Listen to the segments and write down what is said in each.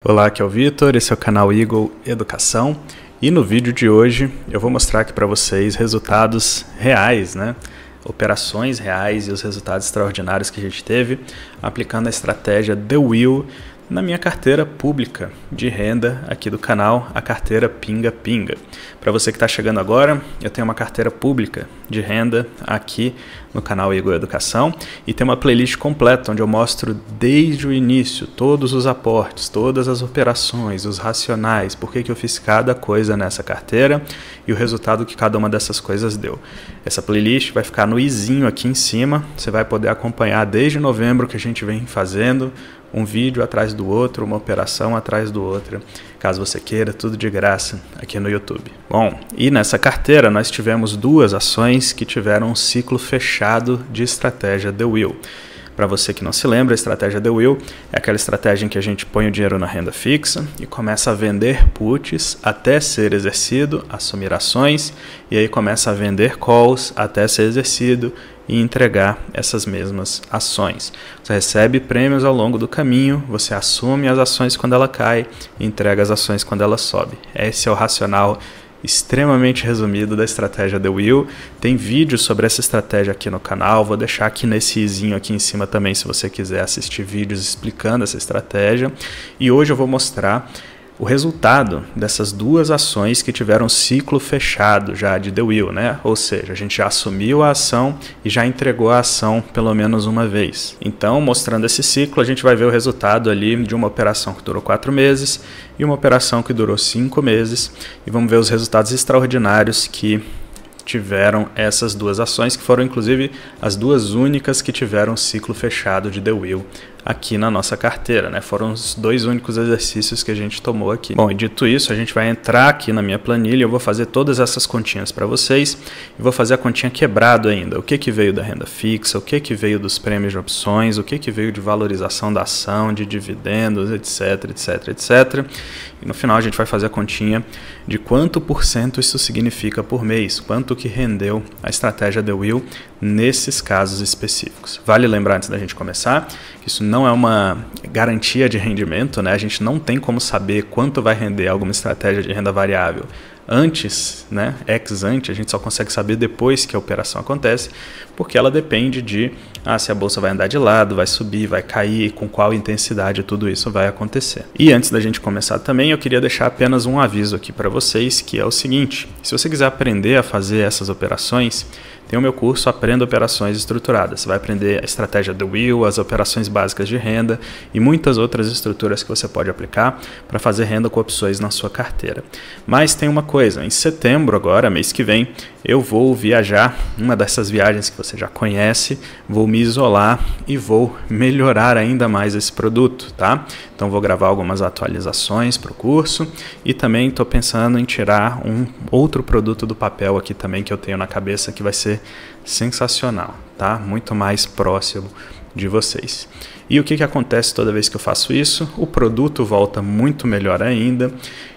Olá, aqui é o Vitor, esse é o canal Eagle Educação e no vídeo de hoje eu vou mostrar aqui para vocês resultados reais, operações reais e os resultados extraordinários que a gente teve aplicando a estratégia The Wheel na minha carteira pública de renda aqui do canal, a carteira Pinga Pinga. Para você que está chegando agora, eu tenho uma carteira pública de renda aqui no canal Eagle Educação e tem uma playlist completa onde eu mostro desde o início todos os aportes, todas as operações, os racionais, por que eu fiz cada coisa nessa carteira e o resultado que cada uma dessas coisas deu. Essa playlist vai ficar no izinho aqui em cima, você vai poder acompanhar desde novembro que a gente vem fazendo um vídeo atrás do outro, uma operação atrás do outro, caso você queira, tudo de graça aqui no YouTube. Bom, e nessa carteira nós tivemos duas ações que tiveram um ciclo fechado de estratégia The Wheel. Para você que não se lembra, a estratégia The Wheel é aquela estratégia em que a gente põe o dinheiro na renda fixa e começa a vender puts até ser exercido, assumir ações, e aí começa a vender calls até ser exercido e entregar essas mesmas ações. Você recebe prêmios ao longo do caminho, você assume as ações quando ela cai e entrega as ações quando ela sobe. Esse é o racional extremamente resumido da estratégia The Wheel. Tem vídeo sobre essa estratégia aqui no canal, vou deixar aqui nesse izinho aqui em cima também se você quiser assistir vídeos explicando essa estratégia. E hoje eu vou mostrar o resultado dessas duas ações que tiveram ciclo fechado já de The Wheel, Ou seja, a gente já assumiu a ação e já entregou a ação pelo menos uma vez. Então, mostrando esse ciclo, a gente vai ver o resultado ali de uma operação que durou 4 meses e uma operação que durou 5 meses. E vamos ver os resultados extraordinários que tiveram essas duas ações, que foram inclusive as duas únicas que tiveram ciclo fechado de The Wheel aqui na nossa carteira, Foram os dois únicos exercícios que a gente tomou aqui. Bom, e dito isso, a gente vai entrar aqui na minha planilha, eu vou fazer todas essas continhas para vocês e vou fazer a continha quebrado ainda. O que veio da renda fixa, o que veio dos prêmios de opções, o que veio de valorização da ação, de dividendos, etc, etc, etc. E no final a gente vai fazer a continha de quanto por cento isso significa por mês, quanto que rendeu a estratégia The Wheel nesses casos específicos. Vale lembrar antes da gente começar que isso não é uma garantia de rendimento, A gente não tem como saber quanto vai render alguma estratégia de renda variável antes, ex ante, a gente só consegue saber depois que a operação acontece, porque ela depende de se a bolsa vai andar de lado, vai subir, vai cair, com qual intensidade tudo isso vai acontecer. E antes da gente começar também, eu queria deixar apenas um aviso aqui para vocês, que é o seguinte: se você quiser aprender a fazer essas operações, tem o meu curso Aprenda Operações Estruturadas. Você vai aprender a estratégia The Wheel, as operações básicas de renda e muitas outras estruturas que você pode aplicar para fazer renda com opções na sua carteira. Mas tem uma coisa, em setembro agora, mês que vem, eu vou viajar, uma dessas viagens que você já conhece, vou me isolar e vou melhorar ainda mais esse produto, Então vou gravar algumas atualizações para o curso e também estou pensando em tirar um outro produto do papel aqui também que eu tenho na cabeça que vai ser sensacional, Muito mais próximo de vocês. E o que acontece toda vez que eu faço isso? O produto volta muito melhor ainda.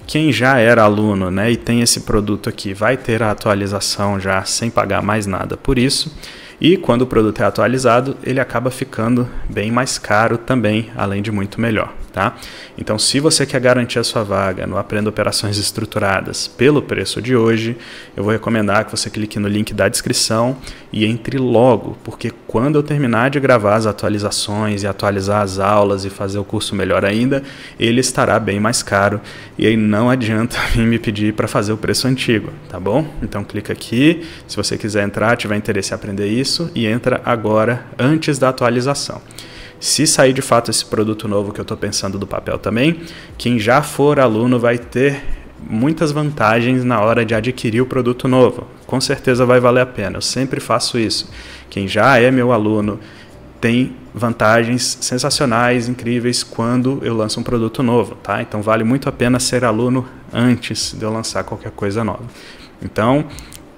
Quem já era aluno, e tem esse produto aqui, vai ter a atualização já sem pagar mais nada por isso. E quando o produto é atualizado, ele acaba ficando bem mais caro também, além de muito melhor, Então, se você quer garantir a sua vaga no Aprenda Operações Estruturadas pelo preço de hoje, eu vou recomendar que você clique no link da descrição e entre logo, porque quando eu terminar de gravar as atualizações e atualizar as aulas e fazer o curso melhor ainda, ele estará bem mais caro e aí não adianta vir me pedir para fazer o preço antigo, bom? Então, clica aqui, se você quiser entrar, tiver interesse em aprender isso, e entra agora, antes da atualização. Se sair de fato esse produto novo que eu estou pensando do papel também, quem já for aluno vai ter muitas vantagens na hora de adquirir o produto novo. Com certeza vai valer a pena, eu sempre faço isso. Quem já é meu aluno tem vantagens sensacionais, incríveis, quando eu lanço um produto novo, Então vale muito a pena ser aluno antes de eu lançar qualquer coisa nova. Então,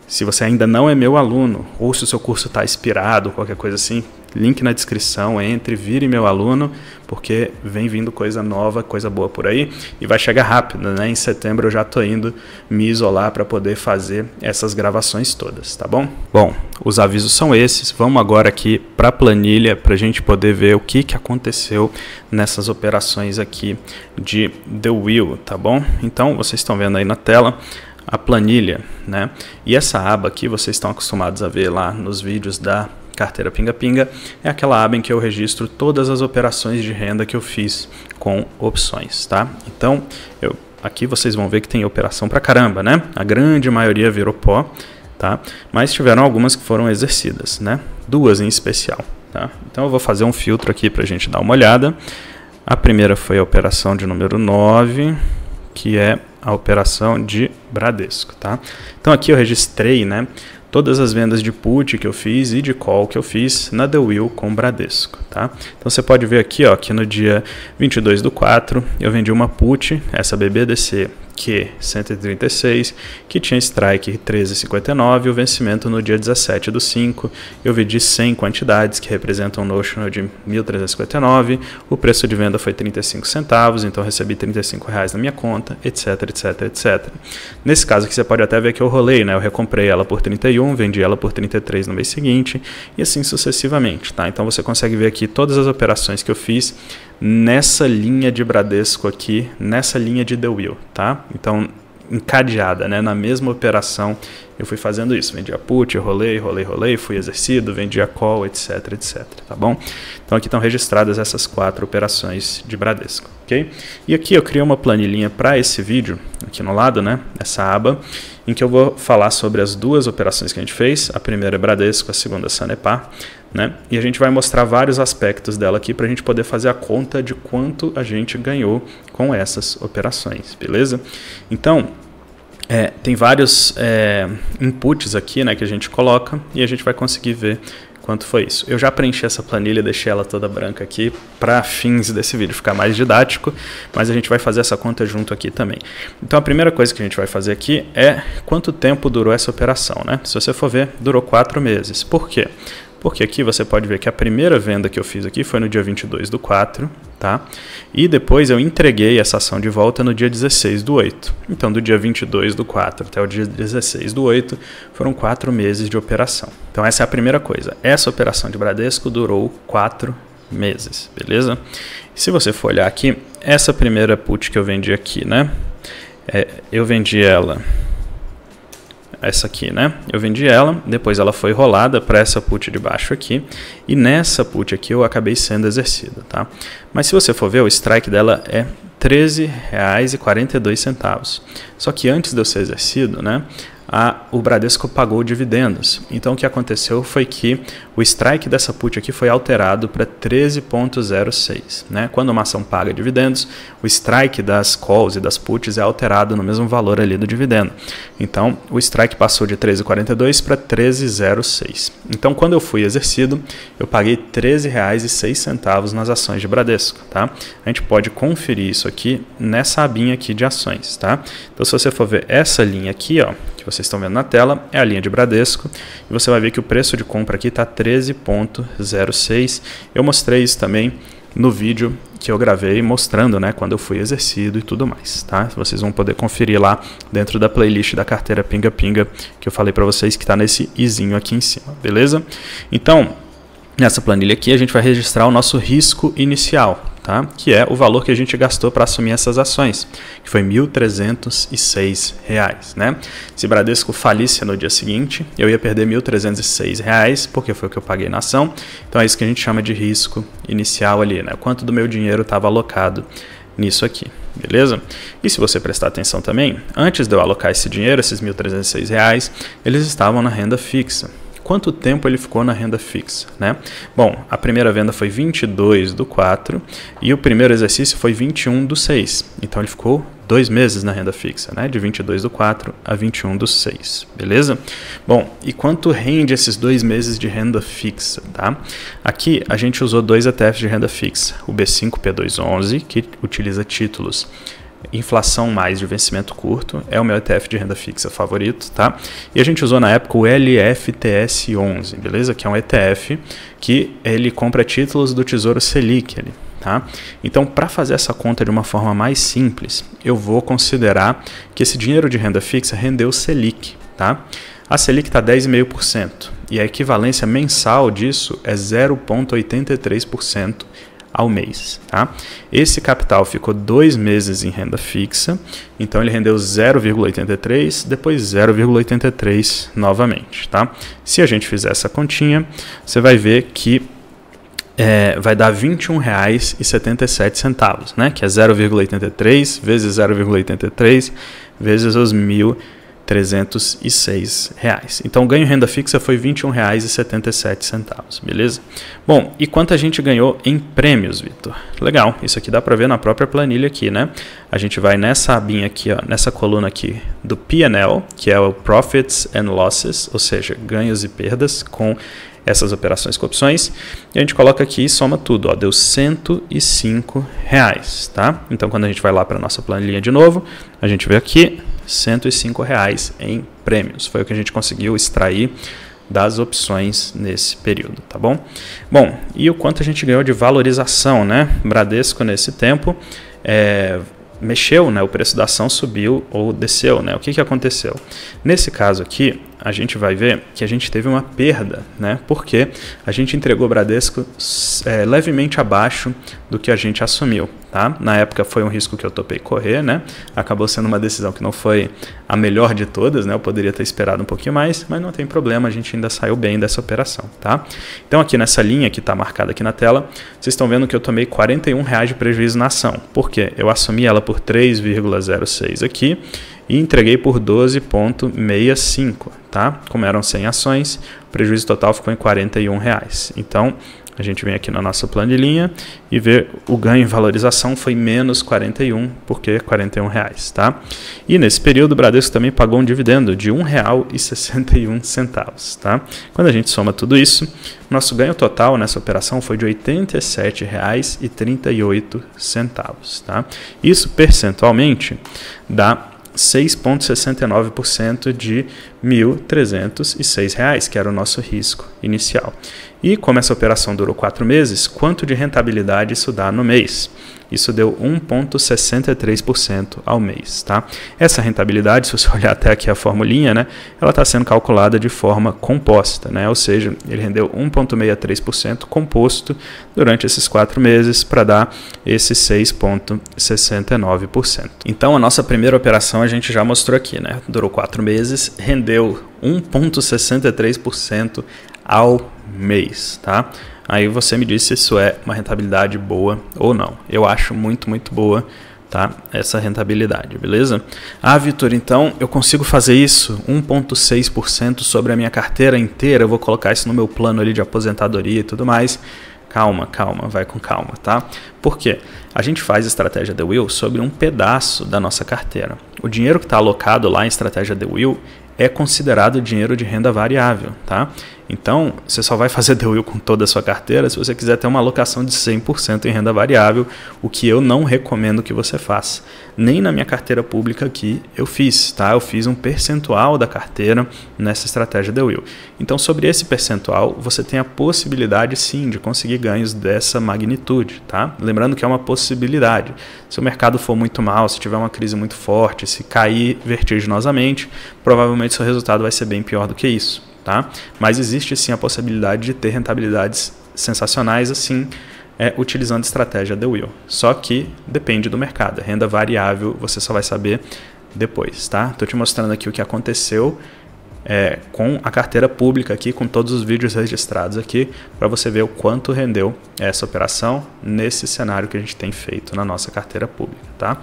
se você ainda não é meu aluno, ou se o seu curso está expirado, qualquer coisa assim, link na descrição, entre, vire meu aluno, porque vem vindo coisa nova, coisa boa por aí, e vai chegar rápido, né? Em setembro eu já estou indo me isolar para poder fazer essas gravações todas, tá bom? Bom, os avisos são esses. Vamos agora aqui para a planilha para a gente poder ver o que aconteceu nessas operações aqui de The Wheel, tá bom? Então, vocês estão vendo aí na tela a planilha, né? E essa aba aqui, vocês estão acostumados a ver lá nos vídeos da carteira Pinga-Pinga, é aquela aba em que eu registro todas as operações de renda que eu fiz com opções, tá? Então, aqui vocês vão ver que tem operação pra caramba, né? A grande maioria virou pó, tá? Mas tiveram algumas que foram exercidas, né? 2 em especial, tá? Então eu vou fazer um filtro aqui pra gente dar uma olhada. A primeira foi a operação de número 9, que é a operação de Bradesco, tá? Então aqui eu registrei, né, todas as vendas de put que eu fiz e de call que eu fiz na The Wheel com Bradesco, tá? Então você pode ver aqui, ó, que no dia 22/4 eu vendi uma put, essa BBDC Q136, que tinha strike 13,59 e o vencimento no dia 17/5. Eu vendi 100 quantidades, que representam um notional de 1.359, o preço de venda foi 35 centavos, então eu recebi R$35 na minha conta, etc, etc, etc. Nesse caso aqui você pode até ver que eu rolei, né? Eu recomprei ela por 31, vendi ela por 33 no mês seguinte, e assim sucessivamente, tá? Então você consegue ver aqui todas as operações que eu fiz nessa linha de Bradesco aqui, nessa linha de The Wheel, tá? Então, encadeada, né? Na mesma operação, eu fui fazendo isso. Vendi a put, rolei, fui exercido, vendi a call, etc, etc, tá bom? Então, aqui estão registradas essas 4 operações de Bradesco, ok? E aqui eu criei uma planilhinha para esse vídeo, aqui no lado, né? Essa aba, em que eu vou falar sobre as 2 operações que a gente fez. A primeira é Bradesco, a segunda é Sanepar, né? E a gente vai mostrar vários aspectos dela aqui para a gente poder fazer a conta de quanto a gente ganhou com essas operações, beleza? Então, tem vários inputs aqui, né, que a gente coloca e a gente vai conseguir ver quanto foi isso. Eu já preenchi essa planilha, deixei ela toda branca aqui para fins desse vídeo ficar mais didático, mas a gente vai fazer essa conta junto aqui também. Então a primeira coisa que a gente vai fazer aqui é quanto tempo durou essa operação, né? Se você for ver, durou 4 meses. Por quê? Porque aqui você pode ver que a primeira venda que eu fiz aqui foi no dia 22/4, tá? E depois eu entreguei essa ação de volta no dia 16/8. Então, do dia 22/4 até o dia 16/8 foram 4 meses de operação. Então, essa é a primeira coisa. Essa operação de Bradesco durou 4 meses, beleza? E se você for olhar aqui, essa primeira put que eu vendi aqui, né? Eu vendi ela... essa aqui, né? Eu vendi ela, depois ela foi rolada para essa put de baixo aqui, e nessa put aqui eu acabei sendo exercido, tá? Mas se você for ver, o strike dela é R$13,42. Só que antes de eu ser exercido, né, o Bradesco pagou dividendos. Então o que aconteceu foi que o strike dessa put aqui foi alterado para 13,06, né? Quando uma ação paga dividendos, o strike das calls e das puts é alterado no mesmo valor ali do dividendo. Então o strike passou de 13,42 para 13,06. Então quando eu fui exercido, eu paguei R$13,06 nas ações de Bradesco, tá? A gente pode conferir isso aqui nessa abinha aqui de ações, tá? Então se você for ver essa linha aqui, ó, que vocês estão vendo na tela, é a linha de Bradesco, e você vai ver que o preço de compra aqui está 13,06. Eu mostrei isso também no vídeo que eu gravei mostrando, né, quando eu fui exercido e tudo mais, tá? Vocês vão poder conferir lá dentro da playlist da carteira Pinga-Pinga, que eu falei para vocês que está nesse izinho aqui em cima, beleza? Então, nessa planilha aqui a gente vai registrar o nosso risco inicial, tá? Que é o valor que a gente gastou para assumir essas ações, que foi R$1.306, né? Se Bradesco falisse no dia seguinte, eu ia perder R$1.306, porque foi o que eu paguei na ação. Então é isso que a gente chama de risco inicial ali, né? Quanto do meu dinheiro estava alocado nisso aqui, beleza? E se você prestar atenção também, antes de eu alocar esse dinheiro, esses R$1.306, eles estavam na renda fixa. Quanto tempo ele ficou na renda fixa, né? Bom, a primeira venda foi 22/4 e o primeiro exercício foi 21/6. Então ele ficou 2 meses na renda fixa, né? De 22/4 a 21/6, beleza? Bom, e quanto rende esses 2 meses de renda fixa, tá? Aqui a gente usou 2 ETFs de renda fixa, o B5P211, que utiliza títulos inflação mais de vencimento curto, é o meu ETF de renda fixa favorito, tá? E a gente usou na época o LFTS11, beleza? Que é um ETF que ele compra títulos do Tesouro Selic ali, tá? Então, para fazer essa conta de uma forma mais simples, eu vou considerar que esse dinheiro de renda fixa rendeu Selic, tá? A Selic está 10,5% e a equivalência mensal disso é 0,83% ao mês, tá? Esse capital ficou 2 meses em renda fixa, então ele rendeu 0,83, depois 0,83 novamente, tá? Se a gente fizer essa continha, você vai ver que vai dar R$ 21,77, né? Que é 0,83 vezes 0,83 vezes os 1.306 reais. Então o ganho em renda fixa foi R$ 21,77, beleza? Bom, e quanto a gente ganhou em prêmios, Vitor? Legal, isso aqui dá para ver na própria planilha aqui, né? A gente vai nessa abinha aqui, ó, nessa coluna aqui do P&L, que é o Profits and Losses, ou seja, ganhos e perdas com essas operações com opções, e a gente coloca aqui e soma tudo, ó, deu R$ 105, tá? Então quando a gente vai lá para a nossa planilha de novo, a gente vê aqui R$ 105 em prêmios, foi o que a gente conseguiu extrair das opções nesse período, tá bom? Bom, e o quanto a gente ganhou de valorização, né? Bradesco nesse tempo mexeu, né? O preço da ação subiu ou desceu, né? O que aconteceu? Nesse caso aqui, a gente vai ver que a gente teve uma perda, né? Porque a gente entregou o Bradesco levemente abaixo do que a gente assumiu, tá? Na época foi um risco que eu topei correr, né? Acabou sendo uma decisão que não foi a melhor de todas, né? Eu poderia ter esperado um pouquinho mais, mas não tem problema, a gente ainda saiu bem dessa operação, tá? Então aqui nessa linha que está marcada aqui na tela, vocês estão vendo que eu tomei R$ 41 de prejuízo na ação. Por quê? Eu assumi ela por 3,06 aqui e entreguei por 12,65, tá? Como eram 100 ações, o prejuízo total ficou em R$ 41. Então, a gente vem aqui na nossa planilhinha e vê o ganho em valorização foi menos 41, porque R$ 41, tá? E nesse período o Bradesco também pagou um dividendo de R$ 1,61, tá? Quando a gente soma tudo isso, nosso ganho total nessa operação foi de R$ 87,38, tá? Isso percentualmente dá 6,69% de R$ 1.306, que era o nosso risco inicial. E como essa operação durou 4 meses, quanto de rentabilidade isso dá no mês? Isso deu 1,63% ao mês, tá? Essa rentabilidade, se você olhar até aqui a formulinha, né, ela está sendo calculada de forma composta, né? Ou seja, ele rendeu 1,63% composto durante esses 4 meses para dar esse 6,69%. Então, a nossa primeira operação a gente já mostrou aqui, né? Durou 4 meses, rendeu 1,63% ao mês, tá? Aí você me diz se isso é uma rentabilidade boa ou não. Eu acho muito, muito boa, tá? Essa rentabilidade, beleza? Ah, Vitor, então eu consigo fazer isso 1,6% sobre a minha carteira inteira, eu vou colocar isso no meu plano ali de aposentadoria e tudo mais. Calma, calma, vai com calma, tá? Por quê? A gente faz estratégia The Will sobre um pedaço da nossa carteira. O dinheiro que está alocado lá em estratégia The Will é considerado dinheiro de renda variável, tá? Então, você só vai fazer The Will com toda a sua carteira se você quiser ter uma alocação de 100% em renda variável, o que eu não recomendo que você faça. Nem na minha carteira pública aqui eu fiz, tá? Eu fiz um percentual da carteira nessa estratégia The Will. Então, sobre esse percentual, você tem a possibilidade, sim, de conseguir ganhos dessa magnitude, tá? Lembrando que é uma possibilidade. Se o mercado for muito mal, se tiver uma crise muito forte, se cair vertiginosamente, provavelmente seu resultado vai ser bem pior do que isso, tá? Mas existe sim a possibilidade de ter rentabilidades sensacionais assim, utilizando a estratégia The Will. Só que depende do mercado. Renda variável você só vai saber depois, tá? Estou te mostrando aqui o que aconteceu com a carteira pública aqui, com todos os vídeos registrados aqui, para você ver o quanto rendeu essa operação nesse cenário que a gente tem feito na nossa carteira pública, tá?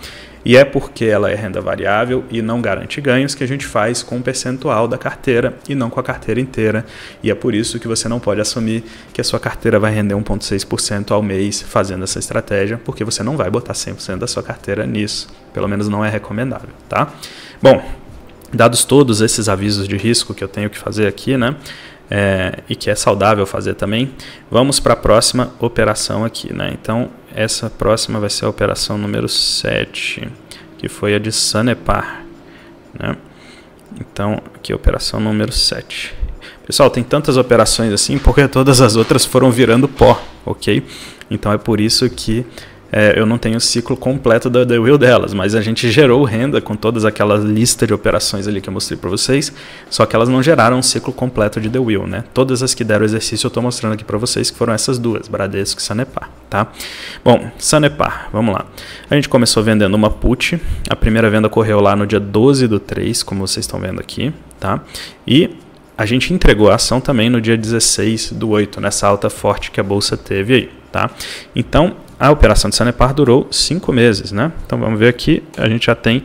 E é porque ela é renda variável e não garante ganhos que a gente faz com um percentual da carteira e não com a carteira inteira. E é por isso que você não pode assumir que a sua carteira vai render 1,6% ao mês fazendo essa estratégia, porque você não vai botar 100% da sua carteira nisso. Pelo menos não é recomendável, tá? Bom, dados todos esses avisos de risco que eu tenho que fazer aqui, né? E que é saudável fazer também, vamos para a próxima operação aqui, né? Então, essa próxima vai ser a operação número 7, que foi a de Sanepar, né? Então, aqui a operação número 7. Pessoal, tem tantas operações assim porque todas as outras foram virando pó, ok? Então é por isso que eu não tenho o ciclo completo da The Wheel delas, mas a gente gerou renda com todas aquelas listas de operações ali que eu mostrei para vocês, só que elas não geraram um ciclo completo de The Wheel, né? Todas as que deram exercício eu estou mostrando aqui para vocês que foram essas duas, Bradesco e Sanepar, tá? Bom, Sanepar, vamos lá. A gente começou vendendo uma put, a primeira venda ocorreu lá no dia 12/3, como vocês estão vendo aqui, tá? E a gente entregou a ação também no dia 16/8, nessa alta forte que a bolsa teve aí, tá? Então, a operação de Sanepar durou 5 meses, né? Então vamos ver aqui, a gente já tem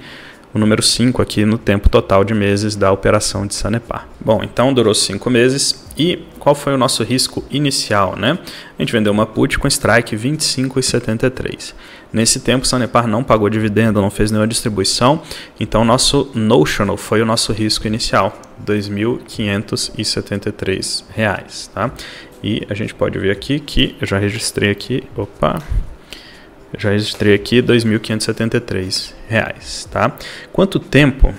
o número 5 aqui no tempo total de meses da operação de Sanepar. Bom, então durou 5 meses e qual foi o nosso risco inicial, né? A gente vendeu uma put com strike 25,73. Nesse tempo, Sanepar não pagou dividendo, não fez nenhuma distribuição, então nosso notional foi o nosso risco inicial, R$ 2.573, tá? E a gente pode ver aqui que eu já registrei aqui, R$ 2.573, tá? Quanto tempo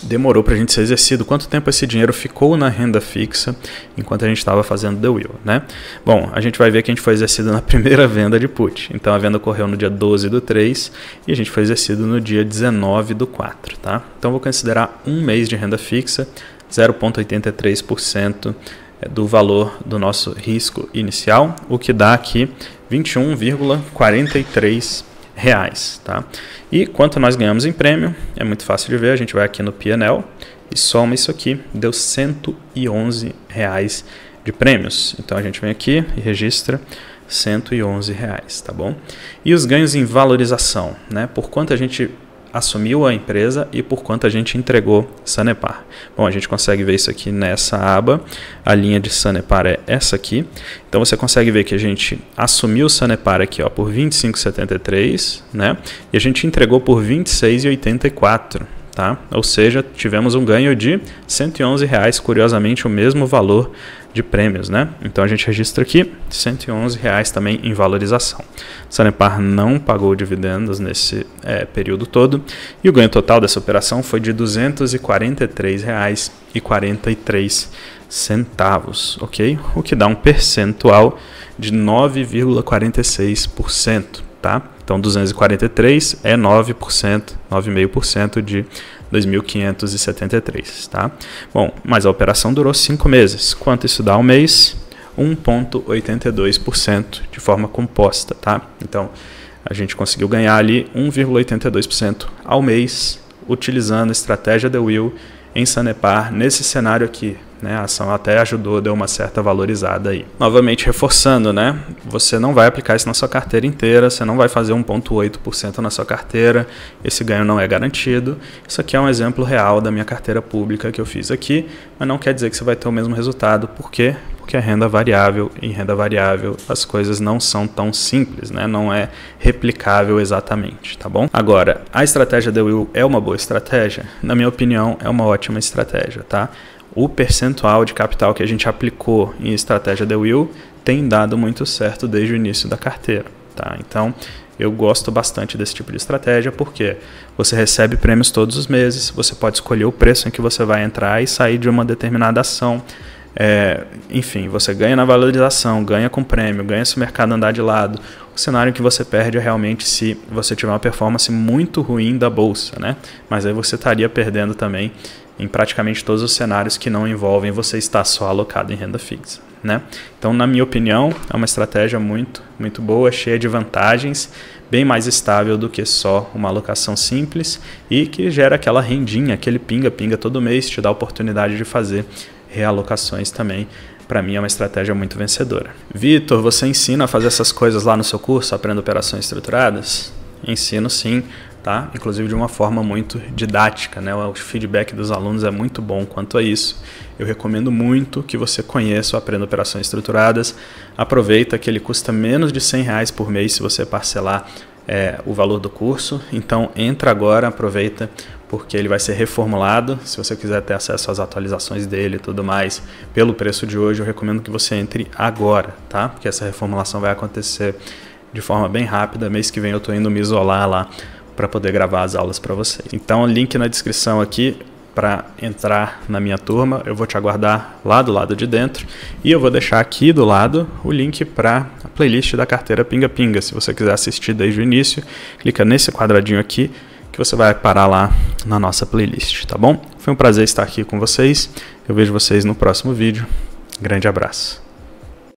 demorou para a gente ser exercido? Quanto tempo esse dinheiro ficou na renda fixa enquanto a gente estava fazendo The Wheel, né? Bom, a gente vai ver que a gente foi exercido na primeira venda de put. Então a venda ocorreu no dia 12/3 e a gente foi exercido no dia 19/4, tá? Então vou considerar um mês de renda fixa, 0,83% do valor do nosso risco inicial, o que dá aqui R$ 21,43, tá? E quanto nós ganhamos em prêmio, é muito fácil de ver, a gente vai aqui no P&L e soma isso aqui, deu R$ 111 de prêmios. Então a gente vem aqui e registra R$ 111, tá bom? E os ganhos em valorização, né? Por quanto a gente assumiu a empresa e por quanto a gente entregou Sanepar. Bom, a gente consegue ver isso aqui nessa aba, a linha de Sanepar é essa aqui, então você consegue ver que a gente assumiu Sanepar aqui ó, por R$ 25,73, né? E a gente entregou por R$ 26,84, tá? Ou seja, tivemos um ganho de R$ 111, curiosamente o mesmo valor de prêmios, né? Então a gente registra aqui R$ 111 também em valorização. Sanepar não pagou dividendos nesse período todo e o ganho total dessa operação foi de R$ 243,43, ok? O que dá um percentual de 9,46%, tá? Então 243 é 9%, 9,5% de 2.573, tá? Bom, mas a operação durou 5 meses. Quanto isso dá ao mês? 1,82% de forma composta, tá? Então, a gente conseguiu ganhar ali 1,82% ao mês, utilizando a estratégia The Wheel em Sanepar, nesse cenário aqui, né? A ação até ajudou, deu uma certa valorizada aí. Novamente reforçando, né? Você não vai aplicar isso na sua carteira inteira, você não vai fazer 1,8% na sua carteira, esse ganho não é garantido. Isso aqui é um exemplo real da minha carteira pública que eu fiz aqui, mas não quer dizer que você vai ter o mesmo resultado. Por quê? Porque é renda variável, e em renda variável as coisas não são tão simples, né? Não é replicável exatamente, tá bom? Agora, a estratégia The Wheel é uma boa estratégia? Na minha opinião, é uma ótima estratégia, tá? O percentual de capital que a gente aplicou em estratégia The Wheel tem dado muito certo desde o início da carteira, tá? Então, eu gosto bastante desse tipo de estratégia porque você recebe prêmios todos os meses, você pode escolher o preço em que você vai entrar e sair de uma determinada ação. Enfim, você ganha na valorização, ganha com prêmio, ganha se o mercado andar de lado. O cenário que você perde é realmente se você tiver uma performance muito ruim da bolsa, né? Mas aí você estaria perdendo também em praticamente todos os cenários que não envolvem você estar só alocado em renda fixa, né? Então, na minha opinião, é uma estratégia muito boa, cheia de vantagens, bem mais estável do que só uma alocação simples e que gera aquela rendinha, aquele pinga-pinga todo mês, te dá a oportunidade de fazer realocações também. Para mim é uma estratégia muito vencedora. Vitor, você ensina a fazer essas coisas lá no seu curso, Aprenda Operações Estruturadas? Ensino sim, tá? Inclusive de uma forma muito didática, né? O feedback dos alunos é muito bom quanto a isso. Eu recomendo muito que você conheça o Aprenda Operações Estruturadas. Aproveita que ele custa menos de R$100 por mês se você parcelar o valor do curso. Então entra agora, aproveita, porque ele vai ser reformulado. Se você quiser ter acesso às atualizações dele e tudo mais, pelo preço de hoje, eu recomendo que você entre agora, tá? Porque essa reformulação vai acontecer de forma bem rápida. Mês que vem eu estou indo me isolar lá para poder gravar as aulas para vocês. Então, link na descrição aqui para entrar na minha turma. Eu vou te aguardar lá do lado de dentro e eu vou deixar aqui do lado o link para a playlist da carteira Pinga Pinga. Se você quiser assistir desde o início, clica nesse quadradinho aqui que você vai parar lá na nossa playlist, tá bom? Foi um prazer estar aqui com vocês. Eu vejo vocês no próximo vídeo. Grande abraço.